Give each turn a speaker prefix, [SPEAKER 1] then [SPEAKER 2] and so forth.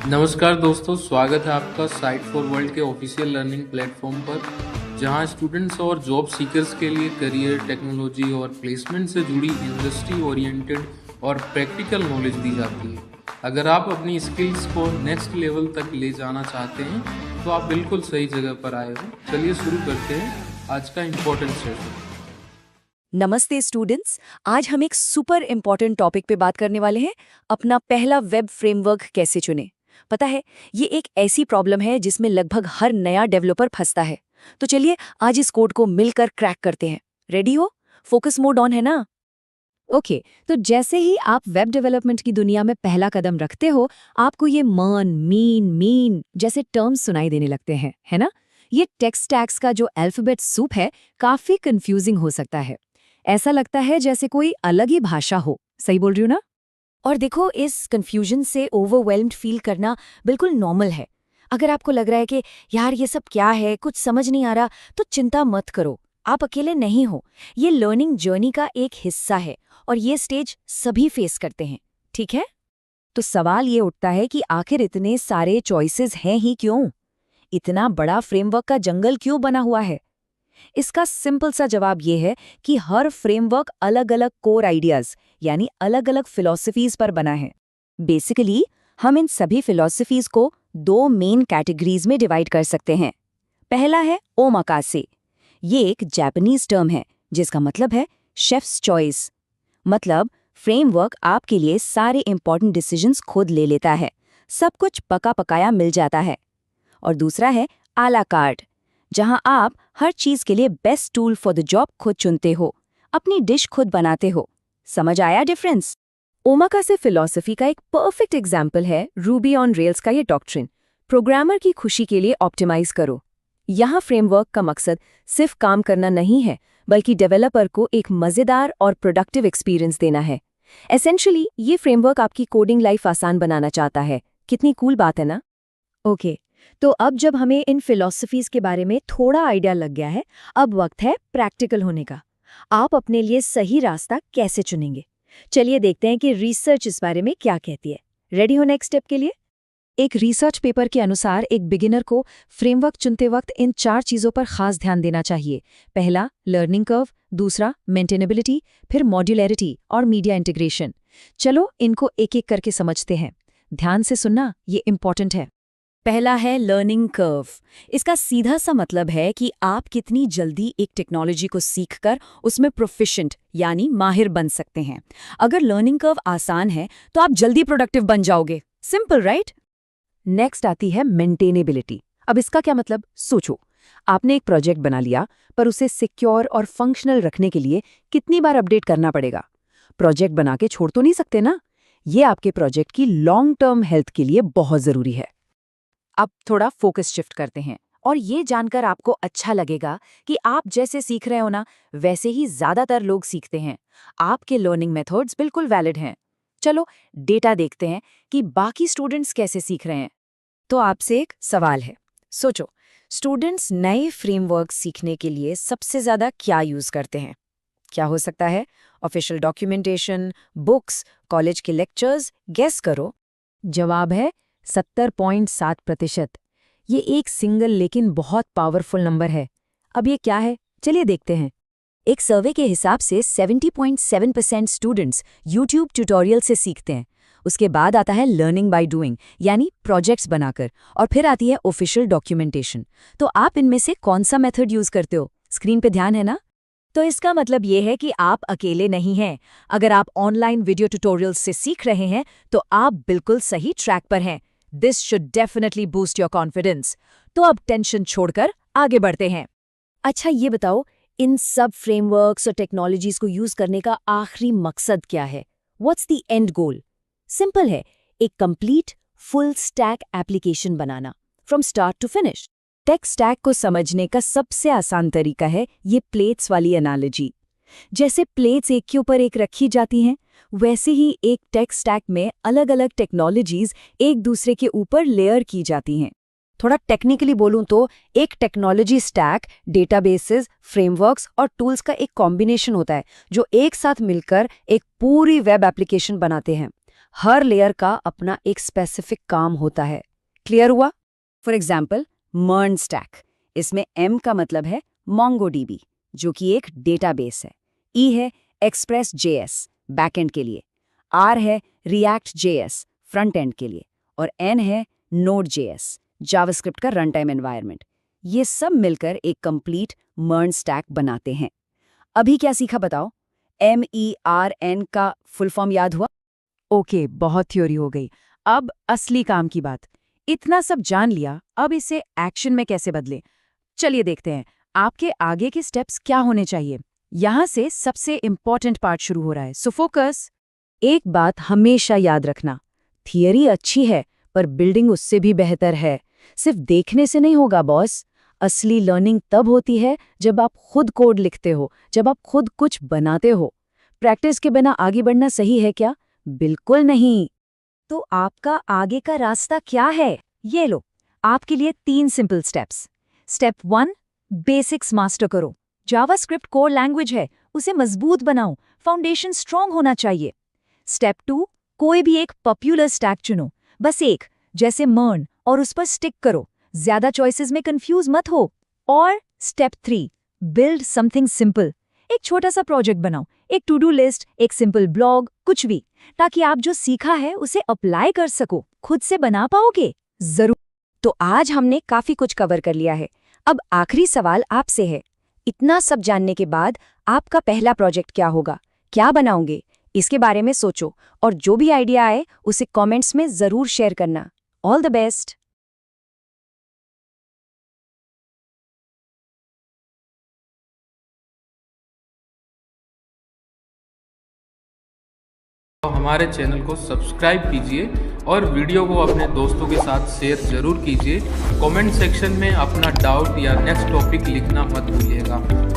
[SPEAKER 1] नमस्कार दोस्तों, स्वागत है आपका साइट फॉर वर्ल्ड के ऑफिशियल लर्निंग प्लेटफॉर्म पर, जहां स्टूडेंट्स और जॉब सीकर्स के लिए करियर, टेक्नोलॉजी और प्लेसमेंट से जुड़ी इंडस्ट्री ओरिएंटेड और प्रैक्टिकल नॉलेज दी जाती है। अगर आप अपनी स्किल्स को नेक्स्ट लेवल तक ले जाना चाहते हैं तो आप बिल्कुल सही जगह पर आए हो। चलिए शुरू करते हैं आज का इम्पोर्टेंट सेशन।
[SPEAKER 2] नमस्ते स्टूडेंट्स। आज हम एक सुपर इम्पॉर्टेंट टॉपिक पे बात करने वाले हैं, अपना पहला वेब फ्रेमवर्क कैसे चुनें। पता है, ये एक ऐसी प्रॉब्लम है जिसमें लगभग हर नया डेवलपर फंसता है। तो चलिए आज इस कोड को मिलकर क्रैक करते हैं। रेडी हो? फोकस मोड ऑन है ना? ओके, तो जैसे ही आप वेब डेवलपमेंट की दुनिया में पहला कदम रखते हो, आपको ये मीन जैसे टर्म्स सुनाई देने लगते हैं, है ना? ये टेक्स्ट टैग्स का जो अल्फाबेट सूप है, काफी कंफ्यूजिंग हो सकता है। ऐसा लगता है जैसे कोई अलग ही भाषा हो। सही बोल रही हूँ ना? और देखो, इस कंफ्यूजन से ओवरवेल्म्ड फील करना बिल्कुल नॉर्मल है। अगर आपको लग रहा है कि यार ये सब क्या है, कुछ समझ नहीं आ रहा, तो चिंता मत करो, आप अकेले नहीं हो। ये लर्निंग जर्नी का एक हिस्सा है और ये स्टेज सभी फेस करते हैं, ठीक है? तो सवाल ये उठता है कि आखिर इतने सारे चॉइसेस हैं ही क्यों? इतना बड़ा फ्रेमवर्क का जंगल क्यों बना हुआ है? इसका सिंपल सा जवाब ये है कि हर फ्रेमवर्क अलग-अलग कोर आइडियाज यानी अलग-अलग फिलॉसफीज पर बना है। बेसिकली हम इन सभी फिलॉसफीज को दो मेन कैटेगरीज में डिवाइड कर सकते हैं। पहला है ओमाकासे। ये एक जापानीज टर्म है जिसका मतलब है शेफ्स चॉइस। मतलब फ्रेमवर्क आपके लिए सारे इंपॉर्टेंट डिसीजंस खुद ले लेता है, सब कुछ पका पकाया मिल जाता है। और दूसरा है आला कार्ट, जहां आप हर चीज के लिए best tool for the job खुद चुनते हो, अपनी डिश खुद बनाते हो। समझ आया डिफरेंस? ओमाकासे फिलॉसफी का एक परफेक्ट एग्जाम्पल है रूबी ऑन रेल्स का ये डॉक्ट्रिन, प्रोग्रामर की खुशी के लिए ऑप्टिमाइज करो। यहाँ फ्रेमवर्क का मकसद सिर्फ काम करना नहीं है, बल्कि डेवलपर को एक मजेदार और प्रोडक्टिव एक्सपीरियंस देना है। एसेंशियली ये फ्रेमवर्क आपकी कोडिंग लाइफ आसान बनाना चाहता है। कितनी कूल बात है ना? ओके, तो अब जब हमें इन फिलॉसफीज के बारे में थोड़ा आइडिया लग गया है, अब वक्त है प्रैक्टिकल होने का। आप अपने लिए सही रास्ता कैसे चुनेंगे? चलिए देखते हैं कि रिसर्च इस बारे में क्या कहती है। रेडी हो नेक्स्ट स्टेप के लिए? एक रिसर्च पेपर के अनुसार एक बिगिनर को फ्रेमवर्क चुनते वक्त इन 4 चीजों पर खास ध्यान देना चाहिए। पहला, लर्निंग कर्व, दूसरा, मेंटेनेबिलिटी, फिर मॉड्यूलैरिटी और मीडिया इंटीग्रेशन। चलो इनको एक एक करके समझते हैं। ध्यान से सुनना, ये इंपॉर्टेंट है। पहला है लर्निंग कर्व। इसका सीधा सा मतलब है कि आप कितनी जल्दी एक टेक्नोलॉजी को सीखकर उसमें प्रोफिशिएंट यानी माहिर बन सकते हैं। अगर लर्निंग कर्व आसान है तो आप जल्दी प्रोडक्टिव बन जाओगे। Simple, right? नेक्स्ट आती है मेंटेनेबिलिटी। अब इसका क्या मतलब? सोचो, आपने एक प्रोजेक्ट बना लिया, पर उसे सिक्योर और फंक्शनल रखने के लिए कितनी बार अपडेट करना पड़ेगा? प्रोजेक्ट बना के छोड़ तो नहीं सकते ना? ये आपके प्रोजेक्ट की लॉन्ग टर्म हेल्थ के लिए बहुत जरूरी है। अब थोड़ा फोकस शिफ्ट करते हैं, और ये जानकर आपको अच्छा लगेगा कि आप जैसे सीख रहे हो ना, वैसे ही ज्यादातर लोग सीखते हैं। आपके लर्निंग मेथड्स बिल्कुल वैलिड हैं। चलो डेटा देखते हैं कि बाकी स्टूडेंट्स कैसे सीख रहे हैं। तो आपसे एक सवाल है, सोचो, स्टूडेंट्स नए फ्रेमवर्क सीखने के लिए सबसे ज्यादा क्या यूज करते हैं? क्या हो सकता है? ऑफिशियल डॉक्यूमेंटेशन, बुक्स, कॉलेज के लेक्चर्स? गेस करो। जवाब है 70.7%। ये एक सिंगल लेकिन बहुत पावरफुल नंबर है। अब ये क्या है, चलिए देखते हैं। एक सर्वे के हिसाब से 70.7% स्टूडेंट्स यूट्यूब ट्यूटोरियल से सीखते हैं। उसके बाद आता है लर्निंग बाय डूइंग यानी प्रोजेक्ट्स बनाकर, और फिर आती है ऑफिशियल डॉक्यूमेंटेशन। तो आप इनमें से कौन सा मेथड यूज करते हो? स्क्रीन पे ध्यान है ना? तो इसका मतलब ये है कि आप अकेले नहीं हैं। अगर आप ऑनलाइन वीडियो ट्यूटोरियल्स से सीख रहे हैं तो आप बिल्कुल सही ट्रैक पर हैं। This should definitely boost your confidence. तो अब टेंशन छोड़कर आगे बढ़ते हैं। अच्छा ये बताओ, इन सब फ्रेमवर्क्स और टेक्नोलॉजीज को यूज करने का आखिरी मकसद क्या है? What's the end goal? Simple है, एक कंप्लीट फुल स्टैक एप्लीकेशन बनाना, from start to finish. Tech stack को समझने का सबसे आसान तरीका है ये प्लेट्स वाली एनालॉजी। जैसे प्लेट्स एक के ऊपर एक रखी जाती हैं, वैसे ही एक टेक स्टैक में अलग अलग टेक्नोलॉजीज एक दूसरे के ऊपर लेयर की जाती हैं। थोड़ा टेक्निकली बोलूं तो एक टेक्नोलॉजी स्टैक डेटाबेसेस, फ्रेमवर्क्स और टूल्स का एक कॉम्बिनेशन होता है जो एक साथ मिलकर एक पूरी वेब एप्लीकेशन बनाते हैं। हर लेयर का अपना एक स्पेसिफिक काम होता है। क्लियर हुआ? For example, MERN stack. इसमें M का मतलब है MongoDB, जो कि एक डेटाबेस है। E है Express.js, बैकएंड के लिए। R है React.js, फ्रंट एंड के लिए। और N है Node.js, जावास्क्रिप्ट का रन टाइम एनवायरनमेंट। ये सब मिलकर एक कंप्लीट मर्न स्टैक बनाते हैं। अभी क्या सीखा बताओ? MERN का फुल फॉर्म याद हुआ?
[SPEAKER 3] ओके, बहुत थ्योरी हो गई। अब असली काम की बात। इतना सब जान लिया, अब इसे एक्शन में कैसे बदले? चलिए देखते हैं आपके आगे के स्टेप्स क्या होने चाहिए। यहाँ से सबसे इम्पोर्टेंट पार्ट शुरू हो रहा है, सो फोकस।
[SPEAKER 2] एक बात हमेशा याद रखना, थियरी अच्छी है पर बिल्डिंग उससे भी बेहतर है। सिर्फ देखने से नहीं होगा बॉस। असली लर्निंग तब होती है जब आप खुद कोड लिखते हो, जब आप खुद कुछ बनाते हो। प्रैक्टिस के बिना आगे बढ़ना सही है क्या? बिल्कुल नहीं। तो आपका आगे का रास्ता क्या है? ये लो, आपके लिए 3 simple steps. Step 1, basics master करो। जावास्क्रिप्ट कोर लैंग्वेज है, उसे मजबूत बनाओ, फाउंडेशन स्ट्रांग होना चाहिए। स्टेप 2, कोई भी एक पॉपुलर स्टैक चुनो, बस एक, जैसे मर्न, और उस पर स्टिक करो। ज्यादा चॉइसेस में कंफ्यूज मत हो। और स्टेप 3, बिल्ड समथिंग सिंपल। एक छोटा सा प्रोजेक्ट बनाओ, एक टू डू लिस्ट, एक सिंपल ब्लॉग, कुछ भी, ताकि आप जो सीखा है उसे अप्लाई कर सको। खुद से बना पाओगे? जरूर। तो आज हमने काफी कुछ कवर कर लिया है। अब आखिरी सवाल आपसे है। इतना सब जानने के बाद आपका पहला प्रोजेक्ट क्या होगा? क्या बनाओगे? इसके बारे में सोचो, और जो भी आइडिया आए उसे कमेंट्स में जरूर शेयर करना। All the best.
[SPEAKER 1] तो हमारे चैनल को सब्सक्राइब कीजिए और वीडियो को अपने दोस्तों के साथ शेयर जरूर कीजिए। कमेंट सेक्शन में अपना डाउट या नेक्स्ट टॉपिक लिखना मत भूलिएगा।